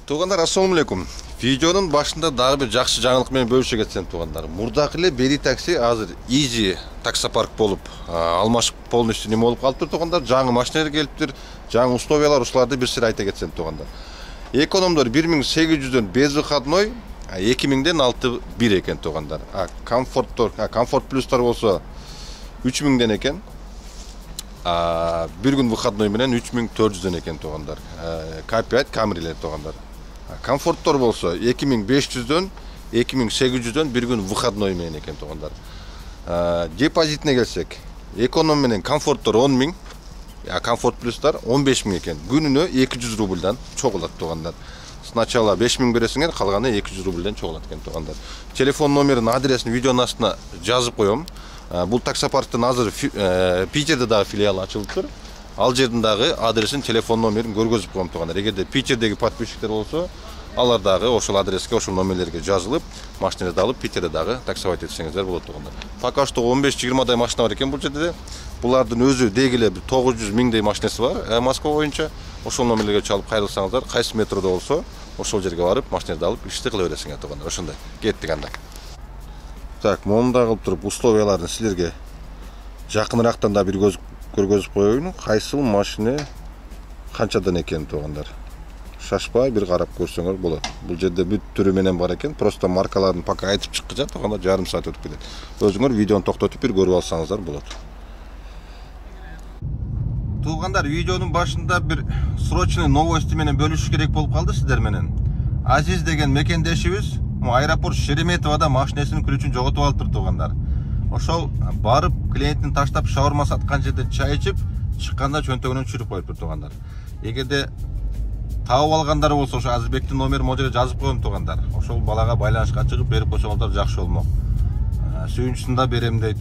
Туғандар, ассалаумалейкум. Видеонун башында дагы бир жакшы жаңылык менен бөлүшө кетсем туғандар. Мурдакы эле Бери такси азыр Easy таксопарк болуп, алмашып полностью неме болуп калыптыр туғандар. Жаңы машиналар келиптир, жаңы условиялар, ушуларды бир сир айта кетсем туғандар. Экономдор 1800дөн безвыходной, 2000ден 6-1 экен туғандар. Комфорт плюстар болсо 3000ден экен. Bir gün выходной менен 3400ден экен туғандар. K5 Camry'ler туғандар. Комфорттор болсо 2500дөн 2800дөн bir gün выходной менен экен туғандар. Депозитине келсек, эконом менен комфорттор 10.000, комфорт плюстар 15.000 экен. Күнүнө 200 рубльдан чогулат туғандар. Сначала 5000 бересиңер, калганы 200 рубльдан чогулат экен туғандар. Телефон номерин, адресин видеонун астына жазып коем. Бул таксопарктын азыр Питерде дагы филиалы ачылыптыр. Ал жердин дагы адресин, телефон номерин көргөзүп коем тугандар. Эгерде Питердеги подписчиктер болсо, алар дагы ошол адреске, ошол номерлерге жазылып, машиналарды алып Питерде дагы таксовать этсеңиздер болот тугандар. Пока что 15-20дай машина бар экен бул жерде. Булардын өзү дегиле 900 миңдей машинасы бар Москва боюнча. Ошол номерлерге чалып кайрылсаңыздар, кайсы метродо болсо, ошол жерге барып машиналарды алып ишти кыла бересиңер тугандар. Ошондой. Кеттик анда. Так, монда кылып туруп условияларын силерге жакынырактан да бир көргөзүп коеюн. Кайсыл машина канчадан экенин тугандар. Шашпай бир карап көрсөңөр болот. Бул жерде бүт түрү менен бар экен. Просто маркаларын пока айтып чыккыча тугандар, жарым саат өтүп кетет. Өзүңөр видеону токтотуп бир көрүп алсаңыздар болот. Тугандар, видеонун башында бир срочный новости менен бөлүшүш керек болуп калды сиздер менен. Азиз деген мекендешибиз аэропорт Шереметовада машинесинин ключун жоготуп алыптыр тугандар. Ошол барып клиенттин таштап шаурма саткан жерден чай ичип, чыкканда чөнтөгүнөн чүрүп коюптур тугандар. Эгерде таап алгандар болсо, ошо Азизбектин номерин могу жерге жазып коем тугандар. Ошол балага байланышка чыгып берип койсоңуздар жакшы болмок. Сүйүнчүсүн да берем дейт.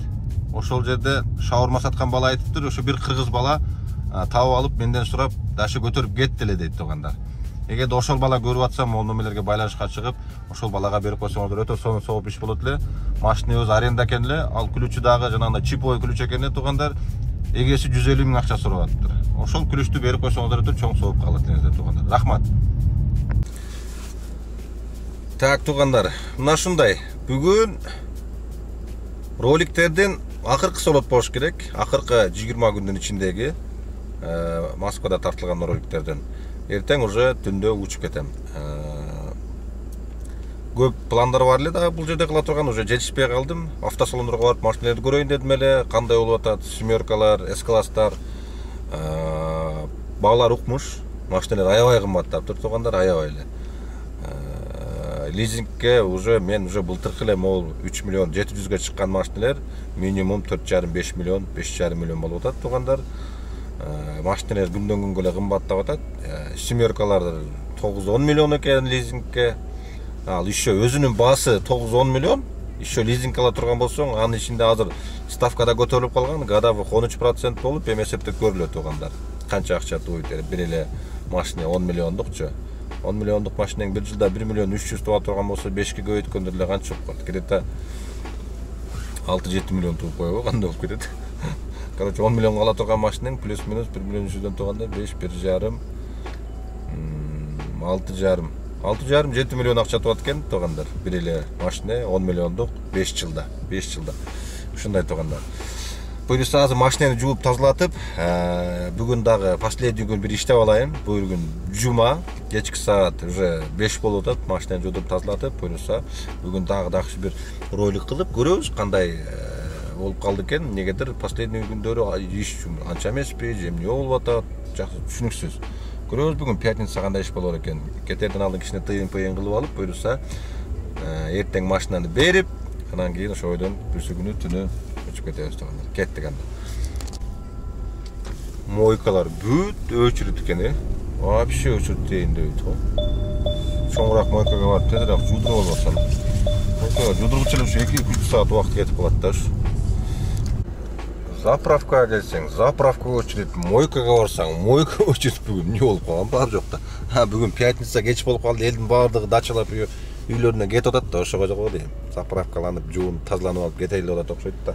Ошол жерде шаурма саткан бала айтыптыр, ошо бир кыргыз бала таап алып менден сурап, дашы көтөрүп кетти эле дейт тугандар. Эгерде ошол бала көрүп атсам, ол номерлерге байланышка чыгып, ошол балага берип койсоңуздар өтө сооп иш болот эле. Машина өзү аренда экен эле, ал ключу дагы жанагындай чиповой ключ экен эле тугандар. Эгеси 150 миң акча сурап атыптыр. Ошол ключту берип койсоңуздар өтө чоң сооп калат элеңиздер тугандар. Рахмат. Так тугандар, мына ушундай. Бүгүн роликтердин акыркысы болот болуш керек. Акыркы 20 күндүн ичиндеги Москвада тартылган роликтерден. Эртең уже түндө учуп кетем. Көп пландар бар эле дагы бул жерде кыла турган, уже жетишпей калдым. Автосалондорго барып машиналарды көрөйүн дедим эле, кандай болуп атат, семеркалар, S-класстар. Баалар укмуш, машиналар аябай кымбаттаптыр тугандар, аябай эле. Лизингке мен былтыркы эле могул 3 миллион 700ге чыккан машиналар минимум 4,5-5 миллион, 5,5 миллион болуп атат тугандар. Машиналар күндөн күнгө эле кымбаттап атат. Семеркалар 9-10 миллион экен лизингке. Ал еще өзүнүн баасы 9-10 миллион. Еще лизинг ала турган болсоң, анын ичинде азыр ставкада көтөрүлүп калган, годовой 13% болуп, эми эсептеп көрүлөт тугандар. Канча акча тууйт, бир эле машина 10 миллиондукчу. 10 миллиондук машинең бир жылда 1 миллион 300 тууа турган болсо, 5ке көбөйткөндө эле канча болуп калат? Где-то 6-7 миллион тууп койбо, кандай болуп кетет? Короче, 10 миллионга ала турган машинең плюс-минус 1 миллион 300дөн турганда 5, 1,5, 6,5-7 миллион акча туат экен тугандар. Бир эле машина 10 миллиондук 5 жылда. Ушундай тугандар. Буюрса азыр машинаны жууп тазалатып, бүгүн дагы последний күн бир иштеп алайын. Бүгүн жума, кечки саат уже 5 болуп атат, машинаны жуудуп тазалатып, буюрса бүгүн дагы бир ролик кылып көрөбүз кандай болуп калды экен. Негедир последний күндөрү иш анча эмеспи, же эмне болуп атат, жакшы түшүнүксүз. Көрөбүз бүгүн пятница кандай иш болор экен. Кетерден алдын кичине тыйын кылып алып, буюрса эртең машинаны берип, анан кийин ошо ойдон бүрсү күнү түнү өчүп кетебиз тугандар. Кеттик анда. Мойкалар бүт өчүрүт экен, вообще өчүрүт дейин дейт го. Чоңураак мойкага барып тезирээк жуудуруп албасам. Мойкага жуудургучу эле ушу 2-3 саат убакыт кетип калат да. Заправкага келсең, заправка өчүрүт, мойкага барсаң, мойка өчүрүт. Бүгүн эмне болуп калган? Бар жокта. Бүгүн пятница кеч болуп калды, элдин баардыгы дачалап үйлөрүнө кетип атат да, ошого жок дейм. Заправкаланып, жуунуп, тазаланып алып кетели деп атат окшойт да.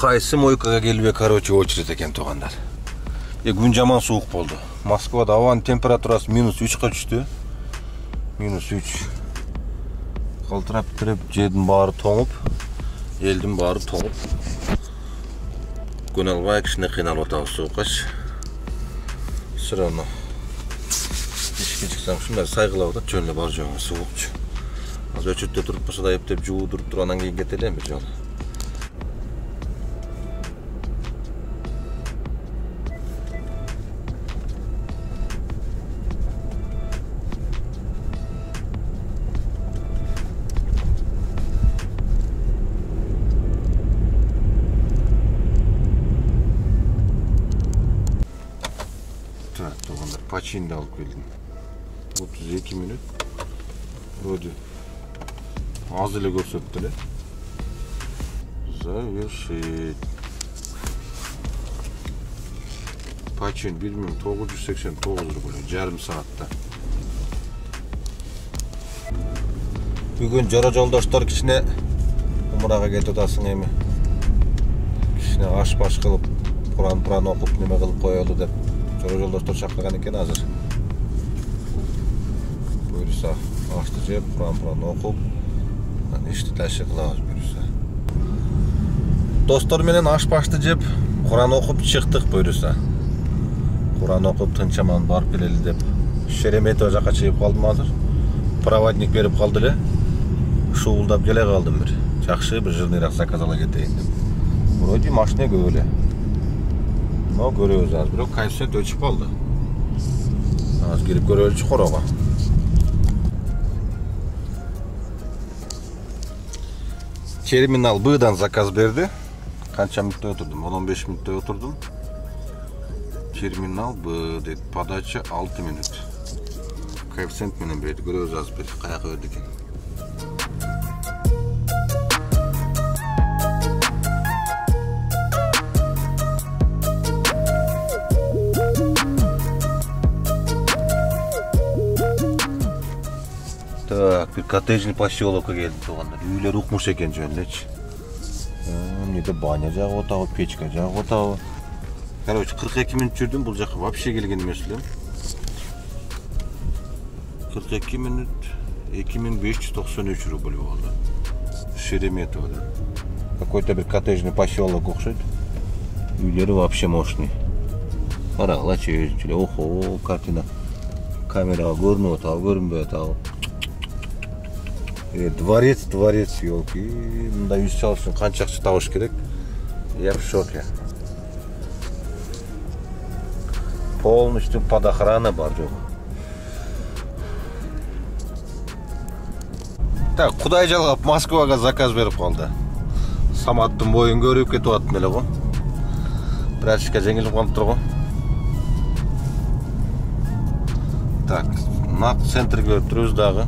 Kayсы мойкага келбей, короче, очередь экен тугандар. Күн жаман суук болду. Москвада абанын температурасы -3 түштү. -3. Калтырап кирип, жердин баары тоңуп, элдин баары тоңуп. Күн албай кичине кыйналып атабыз сууккачы. Все равно. Ишке чыксам ушундай сайгылап атат, жөн эле бар жогу суукчу. Азыр өчүттө туруп болсо да эптеп жуудуруп туруп анан кийин кетелем бир жолу. Починди алып келдим. 32 минут. Вроде аз эле көрсөттү эле. Завершить. Почин 1989 рубль, жарым саатта. Бүгүн жора жолдоштор кичине умурага кетип атасың эми. Кичине аш-баш кылып, Куран окуп, неме кылып коелу деп. Жора жолдоштор чакырган экен азыр. Буюрса, ашты жеп, Куран окуп, ишти ташып кылабыз буюрса. Достор менен аш-башты жеп, Куран окуп чыктык буюрса. Куран окуп тынчаман барып келели деп. Шереметова жака чыгып калдым азыр. Проводник берип калды эле. Шуулдап келе калдым бир. Жакшы бир жырныйраак заказ ала кетейин деп. Вроде машина көп эле. Но көрөбүз азыр, бирок коэффициент өчүп калды. Азыр кирип көрөлүчү корого. Терминал Б'дан заказ берди. Канча мүнөттөй отурдум? 15 мүнөттөй отурдум. Терминал Б дейт. Подача 6 мүнөт. Коэффициент менен берди. Көрөбүз азыр бир каяка берди экен. Так, bir коттеджный поселокка келдим тугандар. Үйлөр укмуш экен жөн элечи. Эмнеде баня жагып атабы, печка жагып атабы. Короче, 42 мүнөт жүрдүм, бул жака вообще келген эмес элем. 42 мүнөт 2593 рубль болду. Шереметовада. Какой-то bir коттеджный поселок окшойт. Үйлөрү вообще мощный. Карагылачы, охо, картина. Камерага көрүнүп атабы, көрүнбөй атабы. Дворец, елки. Мында үй салыш үчүн канча акча табыш керек? Я в шоке. Полностью под охрана бар жок. Так, Кудай жалгап Москвага заказ берип калды. Саматтын боюн көрүп кетип аттым эле го. Прачка жеңилип калыптыр го. Так, нак центрге өтүрүбүз дагы.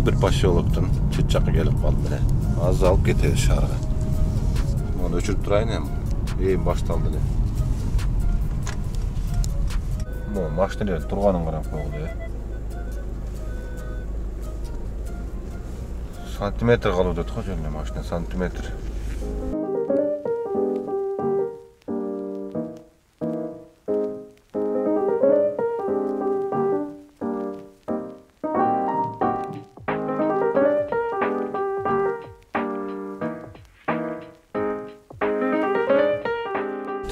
Bir поселоктун чет жакка келип калдым эле. Азыр алып кетебиз шаарга. Муну өчүрүп турайын эми. Эми башталды эле. Mo машиналер турганын карап койгула э. Сантиметр калып атат го жөн эле машина, сантиметр.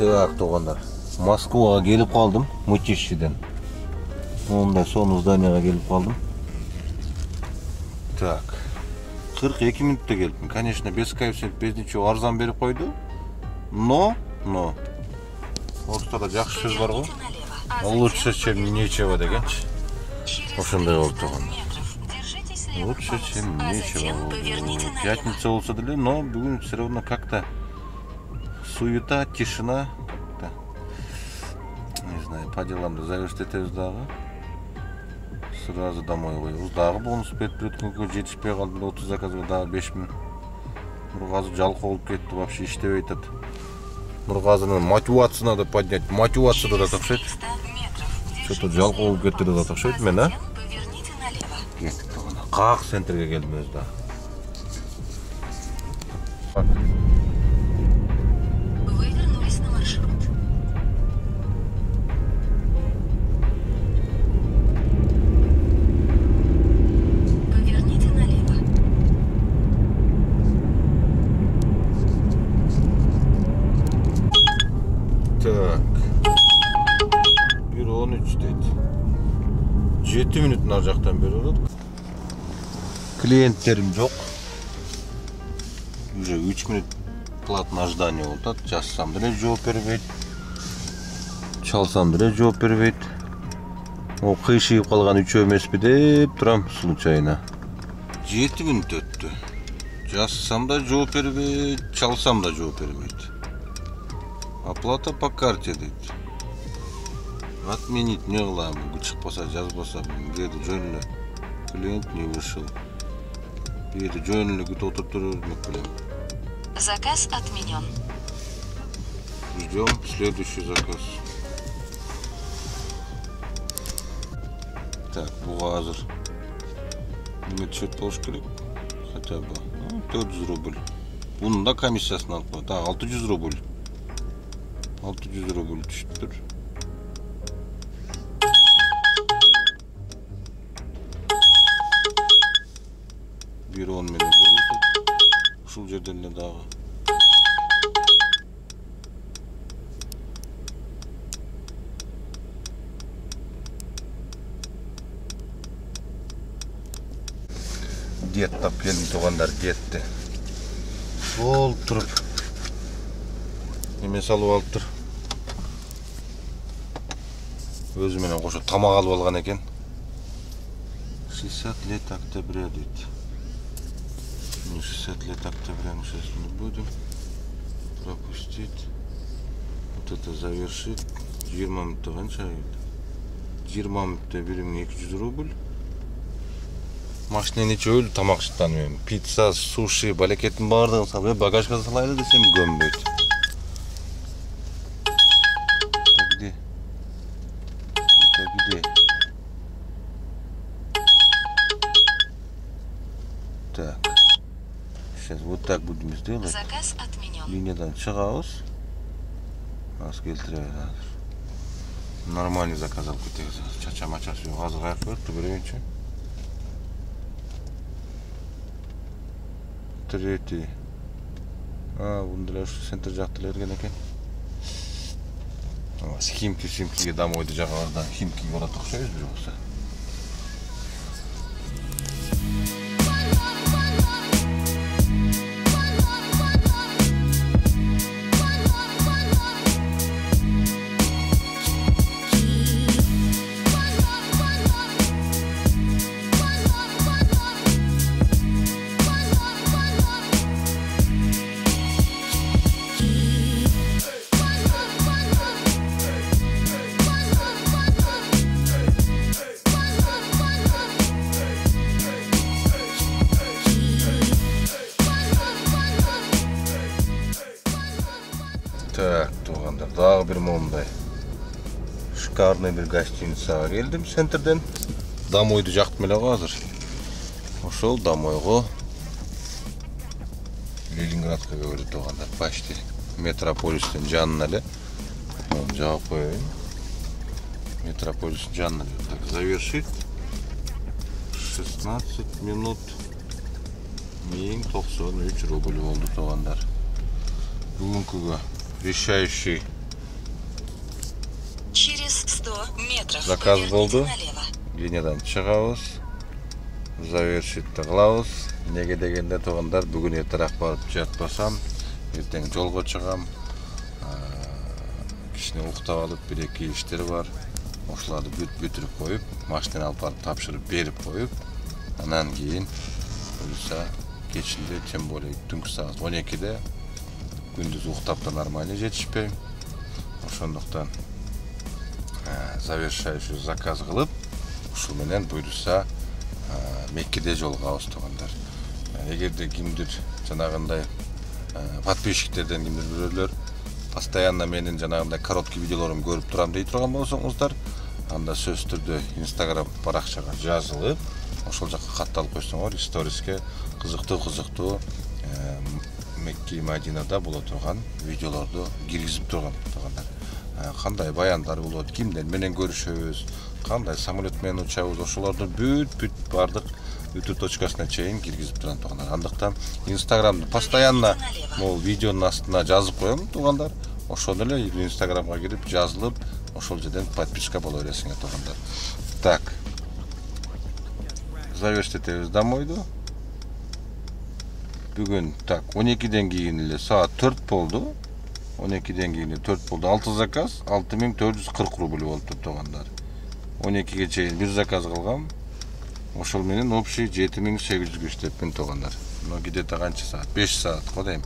Так, тугандар. Москвага келип калдым, Мытищиден. Онда сонун зданияга келип калдым. Так. 42 мүнөттө келдим. Конечно, без коэффициент, без ничего арзан берип койду. Но орустарда жакшы сөз бар го. Лучше, чем нечего дегенчи. Ошондой болуп турган. Лучше, чем нечего. Пятница болсо деле, но бүгүн все равно как-то суета, тишина. Да. Не знаю, по делам завершить этебиз дагы. Сразу домой коебуз. Дагы бонус берип өткөнгө жетишпей калды. 30 заказга дагы 5000. Нургазы жалкоо болуп кетти, вообще иштебей атат. Нургазынын мотивациясы надо поднять. Мотивация да окшойт. Что-то жалкоо болуп кетти да окшойт мен, а? Кеттик тугана. Как центрге келдим өзү да. ар жактан берип атат. Клиенттерим жок. Уже 3 минут платный ожидание болуп атат. Жазсам деле жооп бербейт. Çalsam деле жооп бербейт. О кыйшыйып калган үчөө эмеспи деп турам случайно. 7 мүнөт өттү. Жазсам да жооп бербейт, çalsам да жооп бербейт. Оплата по карте дейт. Отменить не кылам, чыкпаса жазбаса деди жөн эле. Клиент не вышел. Деди жөн эле күтүп отуруп белем. Заказ отменен. Ждем следующий заказ. Так, bu hazır. Ne çöp boş gerek. Хотя бы 400 рубль. Bunun da комиссиясын алып коет. 600 рубль. 600 рубль түшүптүр. Bir 10 milyon ушул жерден эле дагы. Diyet tap geldim toğanlar diyette. Bol turup. Neme salып алыптыр. Өзү менен кошо тамак алып алган экен. 60 лет октября дейт. 60 лет октября мы сейчас не будем. Пропустить. Вот это завершить. 20 минутта канча? 20 минутта 1200 рубль. Машина нече тамак иштанбайм. Пицца, суши, балекеттин баардыгын салып, багажга салайлы десем көмбөйт. где? Так. Сейчас вот так будем сделать. Заказ отменен. Линиядан чыгабыз. Аз келтире. Нормальный заказ алып кетебиз. Чача-мача суу азыр кайрып коюпту берейинчи. Третий. Бунда ушу центр жакта берген экен. Химки домойду жагалардан химки барат окшойбуз бир болсо. Так, туғандар, дағы бір момындай шикарный бір гостиницаға келдім центрден. Домойды жақтым эле азыр. Ошол домойго Ленинградқа келди туғандар. Почти метрополистен жанына эле. Жауап коеюн. Метрополистен жанына эле. Так, завершить. 16 минут 1093 рубль болду туғандар. Бүгүнкүгө решающий через 100 метров заказ болду. Линиядан чыгабыз. Завершитти кылабыз. Неге дегенде тугандар, бүгүн эртерээк барып жатпасам, эртең жолго чыгам. Кичине уктап алып, бир-эки иштер бар. Ошоларды бүтүрүп коюп, машинаны алып барып тапшырып берип коюп, анан кийин буюрса кечинде, тем более түнкү саат 12-де күндүз уктап да нормально жетишпейм. Ошондуктан завершающий заказ кылып, ушул менен буюрса Меккеде жолугабыз тугандар. Эгерде кимдир жанагындай подписчиктерден кимдир бирөөлөр постоянно менин жанагындай короткий видеолорумду көрүп турам дей турган болсоңуздар, анда сөзсүз түрдө Instagram баракчага жазылып, ошол жакка катталып койсоңор, сториске кызыктуу Мекке Мадинада боло турган видеолорду киргизип турган тугандар. Кандай баяндар болот, кимдер менен көрүшөбүз, кандай самолет менен учабыз, ошолорду бүт бардык бүтүр точкасына чейин киргизип турган тугандар. Андыктан Instagramды постоянно могул видеонун астына жазып коем тугандар. Ошондо эле Instagramга кирип жазылып, ошол жерден подписка боло бересиңер тугандар. Так. Zaverştetebиz damoydu. Bugün tak 12'den keyin эле saat 4 boldu. 12'den keyin 4 boldu. 6 zakaz 6440 rubl boldu toğanlar. 12'ge çeyin bir zakaz kılgam. Oşol менен общий 7800 иштеппин toğanlar. No gidete kança saat? 5 saat kodayım.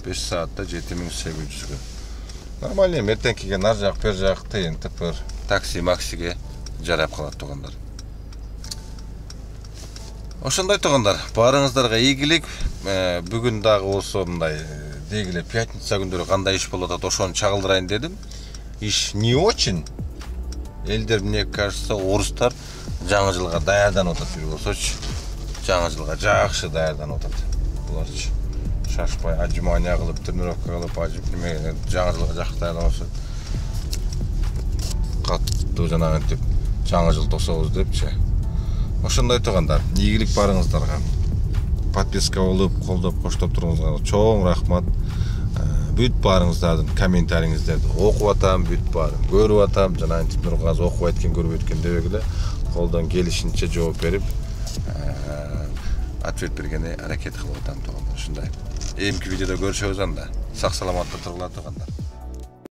5 saatte 7800'gө. Normal эми эртеңкиге нар жак бер жак тыйын тыпыр такси максиге жарап калат toğanlar. Ошондой toğanlar, барыңыздарга ийгилик. Бүгүн дагы болсо мындай дегиле пятница күндөрү кандай иш болот атат ошону чагылдырайын дедим. Иш не очень. Элдер мне кажется, орустар жаңы жылга даярданып атат бир болсочу. Жаңы жылга жакшы даярданып атат. Буларчы шашпай отжимания кылып, тренировка кылып, жаңы жылга жакшы даярданып атат. Каттуу жанагынтип жаңы жыл тособуз депчи. Ошондой тоғандар, ийгилик барыңыздарга. Подписка болуп, колдоп, коштоп туруңузга чоң рахмат. Бүт барыңыздардын комментарийиңиздерди окуп атам, бүт барын көрүп атам. Жанагынтип Нургаз окуп айткан, көрүп өткөн дебегиле колдон келишинче жооп берип, ответ бергенге аракет кылып атам тоғандар. Ушундай. Эмки видеодо көрүшөбүз анда. Сак саламатта тургула тоғандар.